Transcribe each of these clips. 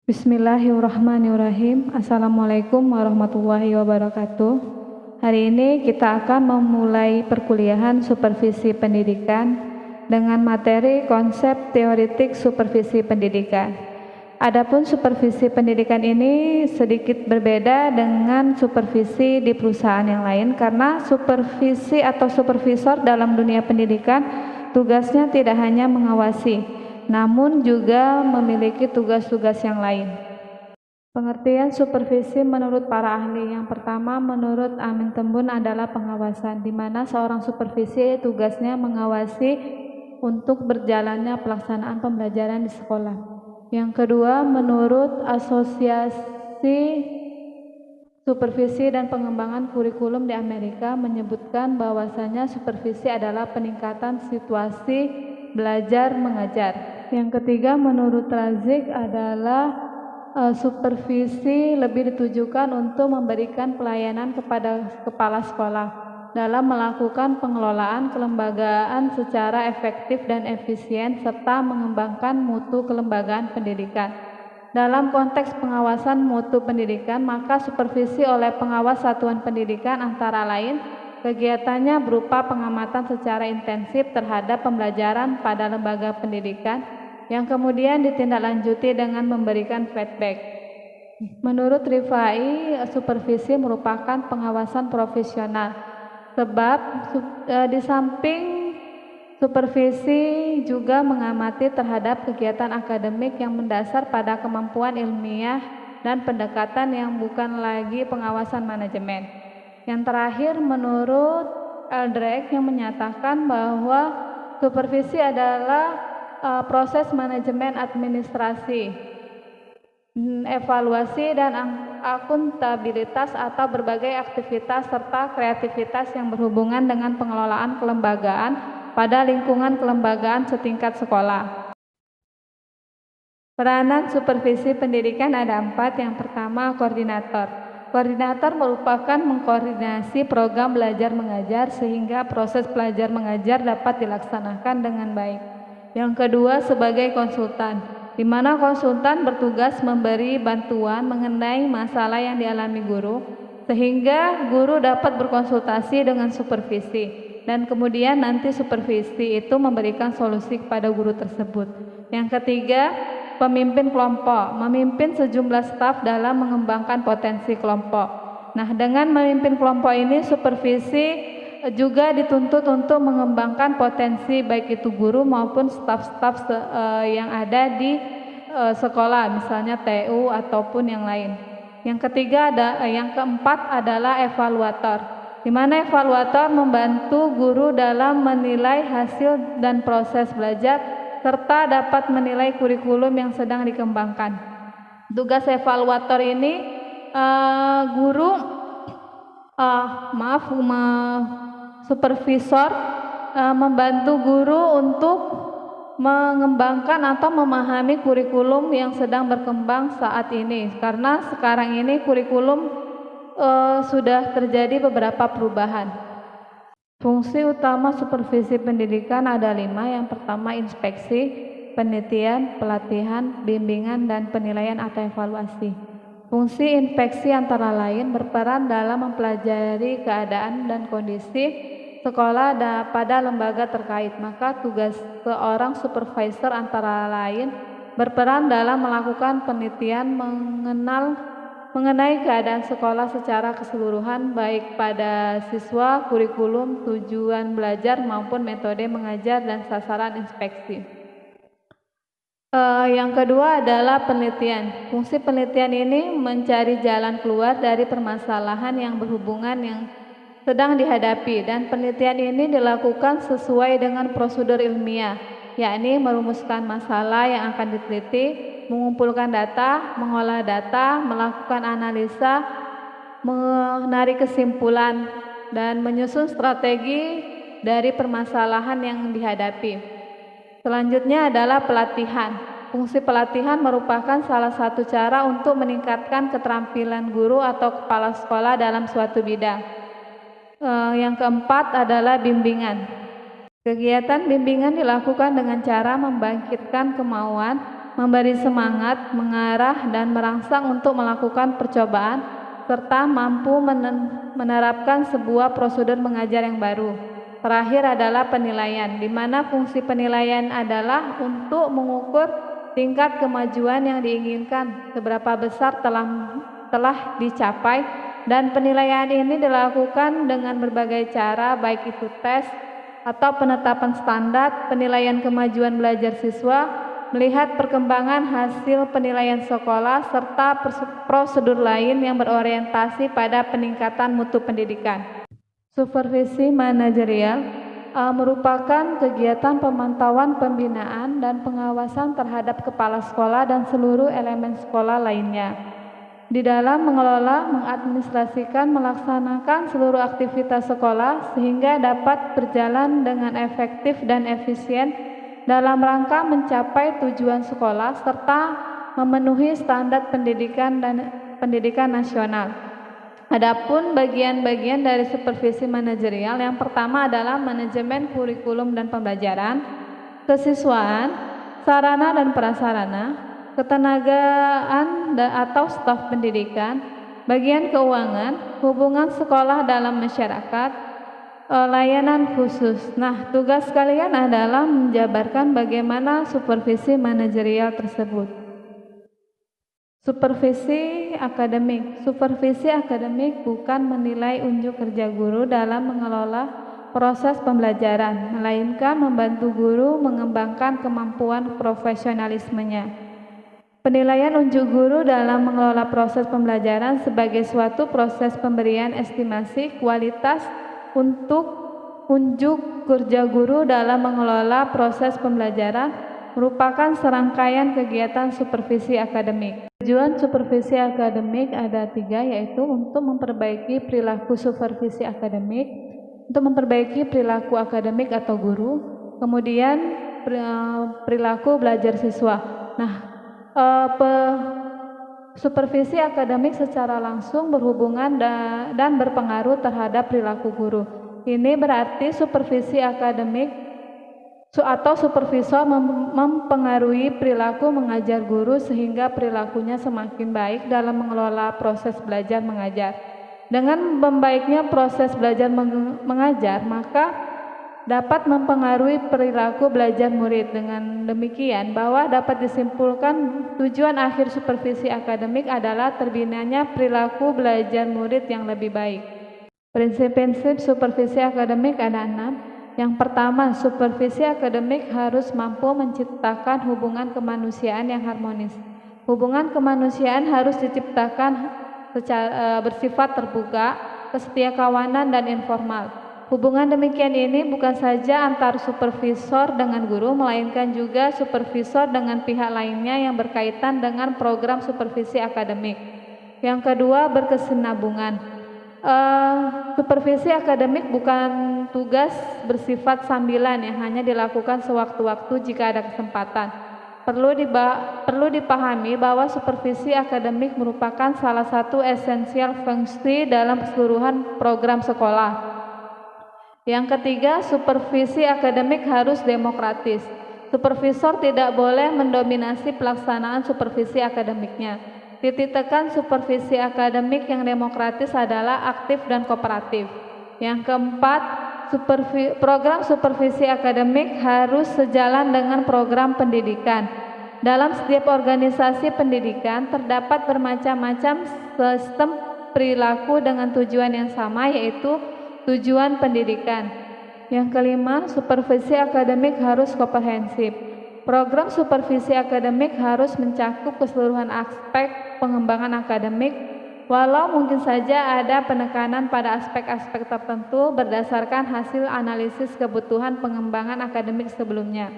Bismillahirrahmanirrahim. Assalamualaikum warahmatullahi wabarakatuh. Hari ini kita akan memulai perkuliahan supervisi pendidikan dengan materi konsep teoretik supervisi pendidikan. Adapun supervisi pendidikan ini sedikit berbeda dengan supervisi di perusahaan yang lain karena supervisi atau supervisor dalam dunia pendidikan tugasnya tidak hanya mengawasi, namun juga memiliki tugas-tugas yang lain. Pengertian supervisi menurut para ahli. Yang pertama, menurut Amin Tembun adalah pengawasan, di mana seorang supervisi tugasnya mengawasi untuk berjalannya pelaksanaan pembelajaran di sekolah. Yang kedua, menurut Asosiasi Supervisi dan Pengembangan Kurikulum di Amerika menyebutkan bahwasanya supervisi adalah peningkatan situasi belajar mengajar. Yang ketiga, menurut Razik adalah supervisi lebih ditujukan untuk memberikan pelayanan kepada kepala sekolah dalam melakukan pengelolaan kelembagaan secara efektif dan efisien serta mengembangkan mutu kelembagaan pendidikan. Dalam konteks pengawasan mutu pendidikan, maka supervisi oleh pengawas satuan pendidikan antara lain kegiatannya berupa pengamatan secara intensif terhadap pembelajaran pada lembaga pendidikan yang kemudian ditindaklanjuti dengan memberikan feedback. Menurut Rifai, supervisi merupakan pengawasan profesional sebab di samping supervisi juga mengamati terhadap kegiatan akademik yang mendasar pada kemampuan ilmiah dan pendekatan yang bukan lagi pengawasan manajemen. Yang terakhir, menurut Eldreich yang menyatakan bahwa supervisi adalah proses manajemen administrasi, evaluasi dan akuntabilitas atau berbagai aktivitas serta kreativitas yang berhubungan dengan pengelolaan kelembagaan pada lingkungan kelembagaan setingkat sekolah. Peranan supervisi pendidikan ada 4. Yang pertama, koordinator. Koordinator merupakan mengkoordinasi program belajar mengajar sehingga proses belajar mengajar dapat dilaksanakan dengan baik. Yang kedua, sebagai konsultan, di mana konsultan bertugas memberi bantuan mengenai masalah yang dialami guru sehingga guru dapat berkonsultasi dengan supervisi dan kemudian nanti supervisi itu memberikan solusi kepada guru tersebut. Yang ketiga, pemimpin kelompok, memimpin sejumlah staf dalam mengembangkan potensi kelompok. Nah, dengan memimpin kelompok ini supervisi juga dituntut untuk mengembangkan potensi baik itu guru maupun staf-staf yang ada di sekolah, misalnya TU ataupun yang lain. Yang ketiga yang keempat adalah evaluator, di mana evaluator membantu guru dalam menilai hasil dan proses belajar serta dapat menilai kurikulum yang sedang dikembangkan. Tugas evaluator ini supervisor membantu guru untuk mengembangkan atau memahami kurikulum yang sedang berkembang saat ini, karena sekarang ini kurikulum sudah terjadi beberapa perubahan. Fungsi utama supervisi pendidikan ada 5. Yang pertama, inspeksi, penelitian, pelatihan, bimbingan, dan penilaian atau evaluasi. Fungsi inspeksi antara lain berperan dalam mempelajari keadaan dan kondisi sekolah pada lembaga terkait. Maka tugas seorang supervisor antara lain berperan dalam melakukan penelitian mengenai keadaan sekolah secara keseluruhan, baik pada siswa, kurikulum, tujuan belajar maupun metode mengajar dan sasaran inspeksi. Yang kedua adalah penelitian. Fungsi penelitian ini mencari jalan keluar dari permasalahan yang berhubungan yang sedang dihadapi, dan penelitian ini dilakukan sesuai dengan prosedur ilmiah, yakni merumuskan masalah yang akan diteliti, mengumpulkan data, mengolah data, melakukan analisa, menarik kesimpulan, dan menyusun strategi dari permasalahan yang dihadapi. Selanjutnya adalah pelatihan. Fungsi pelatihan merupakan salah satu cara untuk meningkatkan keterampilan guru atau kepala sekolah dalam suatu bidang. Yang keempat adalah bimbingan. Kegiatan bimbingan dilakukan dengan cara membangkitkan kemauan memberi semangat, mengarah, dan merangsang untuk melakukan percobaan, serta mampu menerapkan sebuah prosedur mengajar yang baru. Terakhir adalah penilaian, di mana fungsi penilaian adalah untuk mengukur tingkat kemajuan yang diinginkan, seberapa besar telah dicapai, dan penilaian ini dilakukan dengan berbagai cara, baik itu tes atau penetapan standar, penilaian kemajuan belajar siswa, melihat perkembangan hasil penilaian sekolah, serta prosedur lain yang berorientasi pada peningkatan mutu pendidikan. Supervisi manajerial merupakan kegiatan pemantauan, pembinaan, dan pengawasan terhadap kepala sekolah dan seluruh elemen sekolah lainnya di dalam mengelola, mengadministrasikan, melaksanakan seluruh aktivitas sekolah sehingga dapat berjalan dengan efektif dan efisien dalam rangka mencapai tujuan sekolah serta memenuhi standar pendidikan dan pendidikan nasional. Adapun bagian-bagian dari supervisi manajerial, yang pertama adalah manajemen kurikulum dan pembelajaran, kesiswaan, sarana dan prasarana, ketenagaan atau staf pendidikan, bagian keuangan, hubungan sekolah dalam masyarakat, layanan khusus. Nah, tugas kalian adalah menjabarkan bagaimana supervisi manajerial tersebut. Supervisi akademik. Supervisi akademik bukan menilai unjuk kerja guru dalam mengelola proses pembelajaran, melainkan membantu guru mengembangkan kemampuan profesionalismenya. Penilaian unjuk guru dalam mengelola proses pembelajaran sebagai suatu proses pemberian estimasi kualitas untuk unjuk kerja guru dalam mengelola proses pembelajaran merupakan serangkaian kegiatan supervisi akademik. Tujuan supervisi akademik ada 3, yaitu untuk memperbaiki perilaku supervisi akademik, untuk memperbaiki perilaku akademik atau guru, kemudian perilaku belajar siswa. Nah, supervisi akademik secara langsung berhubungan dan berpengaruh terhadap perilaku guru. Ini berarti supervisi akademik atau supervisor mempengaruhi perilaku mengajar guru sehingga perilakunya semakin baik dalam mengelola proses belajar mengajar. Dengan membaiknya proses belajar mengajar, maka dapat mempengaruhi perilaku belajar murid. Dengan demikian, bahwa dapat disimpulkan tujuan akhir supervisi akademik adalah terbinanya perilaku belajar murid yang lebih baik. Prinsip-prinsip supervisi akademik ada 6. Yang pertama, supervisi akademik harus mampu menciptakan hubungan kemanusiaan yang harmonis. Hubungan kemanusiaan harus diciptakan bersifat terbuka, kesetiakawanan, dan informal. Hubungan demikian ini bukan saja antar supervisor dengan guru, melainkan juga supervisor dengan pihak lainnya yang berkaitan dengan program supervisi akademik. Yang kedua, berkesinambungan. Supervisi akademik bukan tugas bersifat sambilan yang hanya dilakukan sewaktu-waktu jika ada kesempatan. Perlu dipahami bahwa supervisi akademik merupakan salah satu esensial fungsi dalam keseluruhan program sekolah. Yang ketiga, supervisi akademik harus demokratis. Supervisor tidak boleh mendominasi pelaksanaan supervisi akademiknya. Titik tekan supervisi akademik yang demokratis adalah aktif dan kooperatif. Yang keempat, program supervisi akademik harus sejalan dengan program pendidikan. Dalam setiap organisasi pendidikan terdapat bermacam-macam sistem perilaku dengan tujuan yang sama, yaitu tujuan pendidikan. Yang kelima, supervisi akademik harus komprehensif. Program supervisi akademik harus mencakup keseluruhan aspek pengembangan akademik, walau mungkin saja ada penekanan pada aspek-aspek tertentu berdasarkan hasil analisis kebutuhan pengembangan akademik sebelumnya.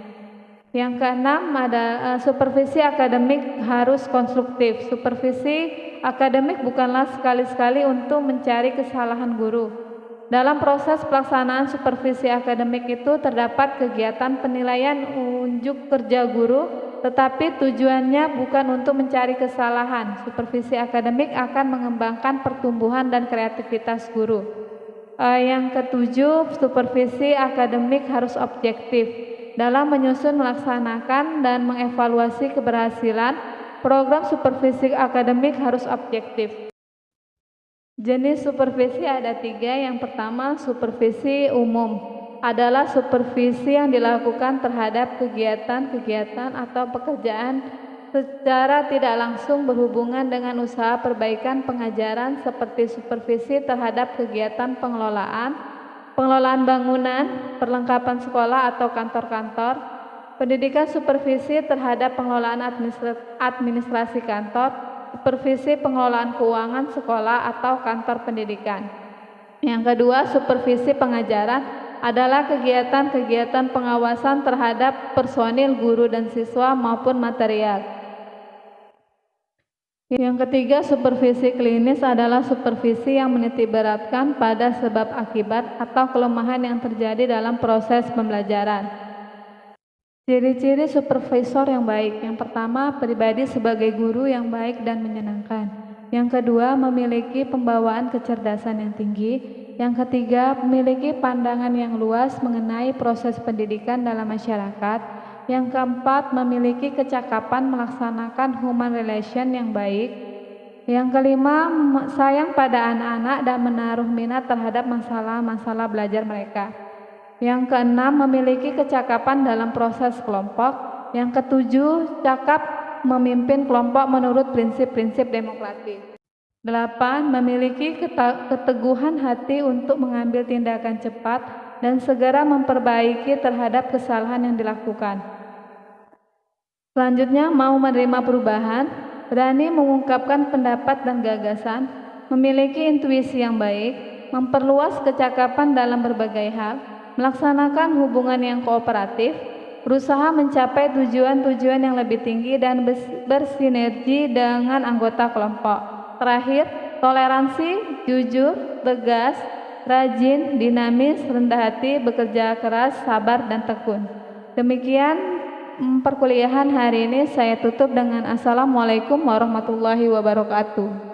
Yang keenam, ada supervisi akademik harus konstruktif. Supervisi akademik bukanlah sekali-sekali untuk mencari kesalahan guru. Dalam proses pelaksanaan supervisi akademik itu terdapat kegiatan penilaian unjuk kerja guru, tetapi tujuannya bukan untuk mencari kesalahan. Supervisi akademik akan mengembangkan pertumbuhan dan kreativitas guru. Yang ketujuh, supervisi akademik harus objektif. dalam menyusun, melaksanakan, dan mengevaluasi keberhasilan program supervisi akademik harus objektif. Jenis supervisi ada 3. Yang pertama, supervisi umum adalah supervisi yang dilakukan terhadap kegiatan-kegiatan atau pekerjaan secara tidak langsung berhubungan dengan usaha perbaikan pengajaran, seperti supervisi terhadap kegiatan pengelolaan bangunan, perlengkapan sekolah atau kantor-kantor, pendidikan, supervisi terhadap pengelolaan administrasi kantor, supervisi pengelolaan keuangan sekolah atau kantor pendidikan. Yang kedua, supervisi pengajaran adalah kegiatan-kegiatan pengawasan terhadap personil, guru dan siswa maupun material. Yang ketiga, supervisi klinis adalah supervisi yang menitikberatkan pada sebab akibat atau kelemahan yang terjadi dalam proses pembelajaran. Ciri-ciri supervisor yang baik. Yang pertama, pribadi sebagai guru yang baik dan menyenangkan. Yang kedua, memiliki pembawaan kecerdasan yang tinggi. Yang ketiga, memiliki pandangan yang luas mengenai proses pendidikan dalam masyarakat. Yang keempat, memiliki kecakapan melaksanakan human relation yang baik. Yang kelima, sayang pada anak-anak dan menaruh minat terhadap masalah-masalah belajar mereka. Yang keenam, memiliki kecakapan dalam proses kelompok. Yang ketujuh, cakap memimpin kelompok menurut prinsip-prinsip demokratis. 8. Memiliki keteguhan hati untuk mengambil tindakan cepat dan segera memperbaiki terhadap kesalahan yang dilakukan. Selanjutnya, mau menerima perubahan, berani mengungkapkan pendapat dan gagasan, memiliki intuisi yang baik, memperluas kecakapan dalam berbagai hal, melaksanakan hubungan yang kooperatif, berusaha mencapai tujuan-tujuan yang lebih tinggi dan bersinergi dengan anggota kelompok. Terakhir, toleransi, jujur, tegas, rajin, dinamis, rendah hati, bekerja keras, sabar, dan tekun. Demikian perkuliahan hari ini saya tutup dengan Assalamualaikum warahmatullahi wabarakatuh.